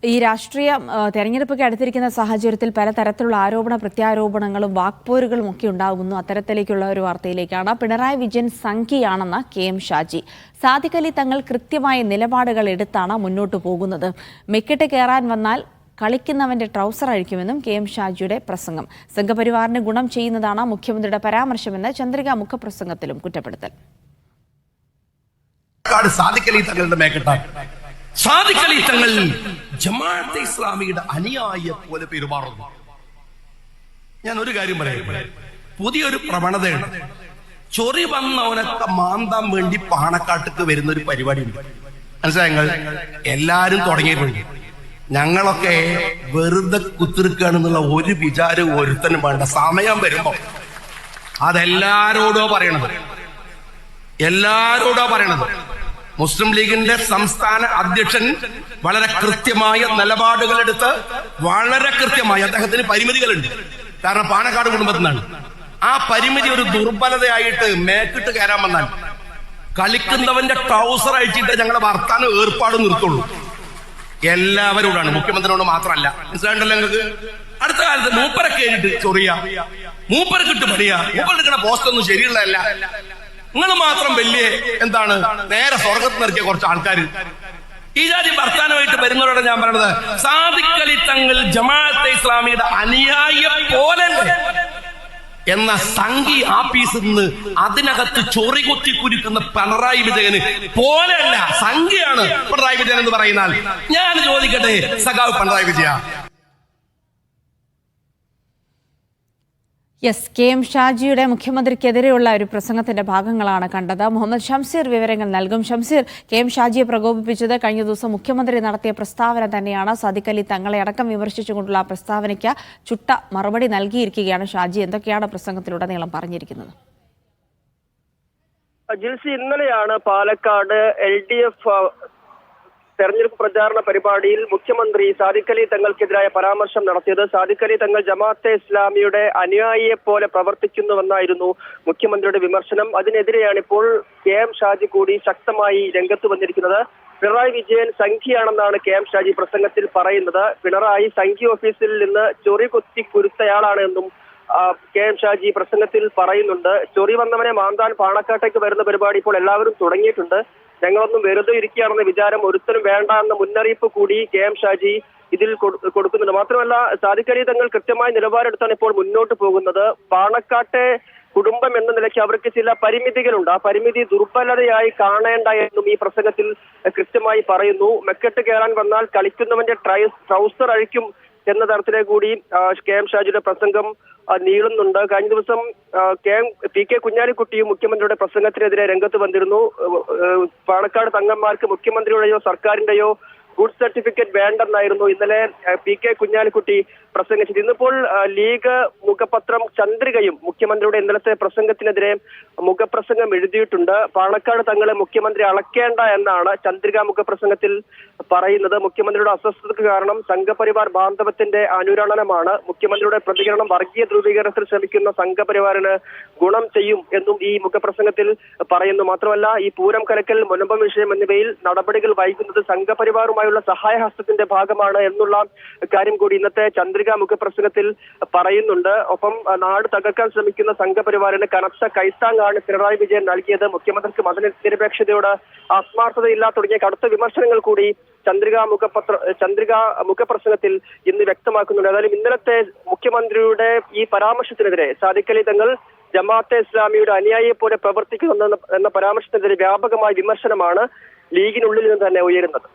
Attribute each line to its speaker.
Speaker 1: ഈ രാഷ്ട്രീയ തെരഞ്ഞെടുപ്പൊക്കെ അടുത്തിരിക്കുന്ന സാഹചര്യത്തിൽ പലതരത്തിലുള്ള ആരോപണ പ്രത്യാരോപണങ്ങളും വാക്പോരുകളും ഒക്കെ ഉണ്ടാകുന്നു. അത്തരത്തിലേക്കുള്ള ഒരു വാർത്തയിലേക്കാണ്. പിണറായി വിജയൻ സംഖ്യയാണെന്ന് KM ഷാജി. സാദിഖ് അലി തങ്ങൾ കൃത്യമായ നിലപാടുകൾ എടുത്താണ് മുന്നോട്ടു പോകുന്നത്. മെക്കിട്ട് കയറാൻ വന്നാൽ കളിക്കുന്നവന്റെ ട്രൗസർ അഴിക്കുമെന്നും KM ഷാജിയുടെ പ്രസംഗം. സംഘപരിവാറിന് ഗുണം ചെയ്യുന്നതാണ് മുഖ്യമന്ത്രിയുടെ പരാമർശമെന്ന് ചന്ദ്രിക മുഖപ്രസംഗത്തിലും കുറ്റപ്പെടുത്തൽ.
Speaker 2: സാദിഖ് അലി തങ്ങൾ ജമാഅത്തെ ഇസ്ലാമിയുടെ അനുയായിയെ പോലെ പെരുമാറുന്നു. ഞാൻ ഒരു കാര്യം പറയാം, പുതിയൊരു പ്രവണതയുണ്ട്. ചൊറി വന്നവനൊക്കെ മാന്താൻ വേണ്ടി പാണക്കാട്ടേക്ക് വരുന്ന ഒരു പരിപാടി ഉണ്ട്. മനസ്സിലായങ്ങൾ എല്ലാരും തുടങ്ങിയിട്ടുണ്ട്. ഞങ്ങളൊക്കെ വെറുതെ കുത്തിരിക്കുകയാണെന്നുള്ള ഒരു വിചാരം ഒരുത്തനും വേണ്ട. സമയം വരുമ്പോ അതെല്ലാരോടോ പറയണത്. മുസ്ലിം ലീഗിന്റെ സംസ്ഥാന അധ്യക്ഷൻ വളരെ കൃത്യമായ നിലപാടുകൾ എടുത്ത് വളരെ കൃത്യമായി, അദ്ദേഹത്തിന് പരിമിതികളുണ്ട്, കാരണം പാണക്കാട് കുടുംബത്തിൽ നിന്നാണ്. ആ പരിമിതി ഒരു ദുർബലതയായിട്ട് മേക്കിട്ട് കയറാൻ വന്നാൽ കളിക്കുന്നവന്റെ ട്രൗസർ അഴിച്ചിട്ട് ഞങ്ങളെ വർത്താനം ഏർപ്പാട് നിർത്തുള്ളൂ. എല്ലാവരോടാണ്, മുഖ്യമന്ത്രിയോട് മാത്രമല്ല. മനസ്സിലായിട്ടല്ലോ നിങ്ങൾക്ക്? അടുത്ത കാലത്ത് മൂപ്പരെ കയറിയിട്ട് ചൊറിയ, മൂപ്പരക്കിട്ട് പണിയാ, മൂപ്പരെടുക്കണ പോസ്റ്റ് ഒന്നും ശരിയുള്ളതല്ല. നിങ്ങൾ മാത്രം വലിയ നേരെ സ്വർഗത്ത് നിറക്കിയ കുറച്ച് ആൾക്കാർ ഈ ജാതി വർത്താനമായിട്ട് വരുന്നവരോട് ഞാൻ പറയണത്, സാദിഖ് അലി തങ്ങൾ ജമാഅത്തെ ഇസ്ലാമിയുടെ അനുയായിയെ പോലെ എന്ന സംഘി ആഫീസിൽ നിന്ന് അതിനകത്ത് ചൊറി കൊത്തി കുരുക്കുന്ന പിണറായി വിജയന് പോലെയല്ല, സംഘിയാണ് പിണറായി വിജയൻ എന്ന് പറയുന്നാൽ. ഞാൻ ചോദിക്കട്ടെ, സഖാവ് പിണറായി വിജയ,
Speaker 1: KM ഷാജിയുടെ മുഖ്യമന്ത്രിക്കെതിരെയുള്ള ഒരു പ്രസംഗത്തിന്റെ ഭാഗങ്ങളാണ് കണ്ടത്. മുഹമ്മദ് ഷംസീർ വിവരങ്ങൾ നൽകും. ഷംസീർ, KM ഷാജിയെ പ്രകോപിപ്പിച്ചത് കഴിഞ്ഞ ദിവസം മുഖ്യമന്ത്രി നടത്തിയ പ്രസ്താവന തന്നെയാണ്. സാദിഖ് അലി തങ്ങളെ അടക്കം വിമർശിച്ചുകൊണ്ടുള്ള ആ പ്രസ്താവനയ്ക്ക് ചുട്ട മറുപടി നൽകിയിരിക്കുകയാണ് ഷാജി. എന്തൊക്കെയാണ് പ്രസംഗത്തിലുടനീളം പറഞ്ഞിരിക്കുന്നത്?
Speaker 3: ജിൽസി, ഇന്നലെയാണ് പാലക്കാട് LDF തെരഞ്ഞെടുപ്പ് പ്രചാരണ പരിപാടിയിൽ മുഖ്യമന്ത്രി സാദിഖ് അലി തങ്ങൾക്കെതിരായ പരാമർശം നടത്തിയത്. സാദിഖ് അലി തങ്ങൾ ജമാഅത്തെ ഇസ്ലാമിയുടെ അനുയായിയെ പോലെ പ്രവർത്തിക്കുന്നുവെന്നായിരുന്നു മുഖ്യമന്ത്രിയുടെ വിമർശനം. അതിനെതിരെയാണ് ഇപ്പോൾ KM ഷാജി കൂടി ശക്തമായി രംഗത്ത് വന്നിരിക്കുന്നത്. പിണറായി വിജയൻ സംഖ്യയാണെന്നാണ് KM ഷാജി പ്രസംഗത്തിൽ പറയുന്നത്. പിണറായി സംഖ്യ ഓഫീസിൽ നിന്ന് ചൊറി കൊത്തി കുരുത്തയാളാണ് എന്നും KM ഷാജി പ്രസംഗത്തിൽ പറയുന്നുണ്ട്. ചൊറി വന്നവനെ മാന്താൻ പാണക്കാട്ടേക്ക് വരുന്ന പരിപാടി ഇപ്പോൾ എല്ലാവരും തുടങ്ങിയിട്ടുണ്ട്. ഞങ്ങളൊന്നും വെറുതെ ഇരിക്കുകയാണെന്ന വിചാരം ഒരുത്തരും വേണ്ട എന്ന മുന്നറിയിപ്പ് കൂടി KM ഷാജി ഇതിൽ കൊടുക്കുന്നുണ്ട്. മാത്രമല്ല, സാദിഖ് അലി തങ്ങൾ കൃത്യമായ നിലപാടെടുത്താണ് ഇപ്പോൾ മുന്നോട്ട് പോകുന്നത്. പാണക്കാട്ടെ കുടുംബം എന്ന നിലയ്ക്ക് അവർക്ക് ചില പരിമിതികളുണ്ട്. ആ പരിമിതി ദുർബലതയായി കാണേണ്ട എന്നും ഈ പ്രസംഗത്തിൽ കൃത്യമായി പറയുന്നു. മെക്കെട്ട് കയറാൻ വന്നാൽ കളിക്കുന്നവന്റെ ട്രൗസർ അഴിക്കും എന്ന തരത്തിലേക്ക് കൂടി KM ഷാജിയുടെ പ്രസംഗം നീളുന്നുണ്ട്. കഴിഞ്ഞ ദിവസം PK കുഞ്ഞാലിക്കുട്ടിയും മുഖ്യമന്ത്രിയുടെ പ്രസംഗത്തിനെതിരെ രംഗത്ത് വന്നിരുന്നു. പാണക്കാട് തങ്ങന്മാർക്ക് മുഖ്യമന്ത്രിയുടെയോ സർക്കാരിന്റെയോ ഗുഡ് സർട്ടിഫിക്കറ്റ് വേണ്ടെന്നായിരുന്നു ഇന്നലെ PK കുഞ്ഞാലിക്കുട്ടി പ്രസംഗിച്ചത്. ഇന്നിപ്പോൾ ലീഗ് മുഖപത്രം ചന്ദ്രികയും മുഖ്യമന്ത്രിയുടെ ഇന്നലത്തെ പ്രസംഗത്തിനെതിരെ മുഖപ്രസംഗം എഴുതിയിട്ടുണ്ട്. പാണക്കാട് തങ്ങളെ മുഖ്യമന്ത്രി അളക്കേണ്ട എന്നാണ് ചന്ദ്രിക മുഖപ്രസംഗത്തിൽ പറയുന്നത്. മുഖ്യമന്ത്രിയുടെ അസ്വസ്ഥതയ്ക്ക് കാരണം സംഘപരിവാർ ബാന്ധവത്തിന്റെ അനുരണനമാണ്. മുഖ്യമന്ത്രിയുടെ പ്രതികരണം വർഗീയ ധ്രുവീകരണത്തിൽ ശ്രമിക്കുന്ന സംഘപരിവാറിന് ഗുണം ചെയ്യും എന്നും ഈ മുഖപ്രസംഗത്തിൽ പറയുന്നു. മാത്രമല്ല, ഈ പൂരം കലക്കൽ, മുനമ്പം വിഷയം എന്നിവയിൽ നടപടികൾ വൈകുന്നത് സംഘപരിവാറുമായുള്ള സഹായഹസ്തത്തിന്റെ ഭാഗമാണ് എന്നുള്ള കാര്യം കൂടി ഇന്നത്തെ ചന്ദ്രിക മുഖപ്രസംഗത്തിൽ പറയുന്നുണ്ട്. ഒപ്പം നാട് തകർക്കാൻ ശ്രമിക്കുന്ന സംഘപരിവാറിന് കനത്ത കൈത്താങ്ങാണ് പിണറായി വിജയൻ നൽകിയത്. മുഖ്യമന്ത്രിക്ക് മതനിരപേക്ഷതയോട് ആത്മാർത്ഥതയില്ല തുടങ്ങിയ കടുത്ത വിമർശനങ്ങൾ കൂടി ചന്ദ്രിക മുഖപ്രസംഗത്തിൽ ഇന്ന് വ്യക്തമാക്കുന്നുണ്ട്. ഏതായാലും ഇന്നലത്തെ മുഖ്യമന്ത്രിയുടെ ഈ പരാമർശത്തിനെതിരെ സാദിഖ് അലി തങ്ങൾ ജമാഅത്തെ ഇസ്ലാമിയുടെ അനുയായിയെ പോലെ പ്രവർത്തിക്കുന്നു എന്ന പരാമർശത്തിനെതിരെ വ്യാപകമായ വിമർശനമാണ് ലീഗിനുള്ളിൽ നിന്ന് തന്നെ ഉയരുന്നത്.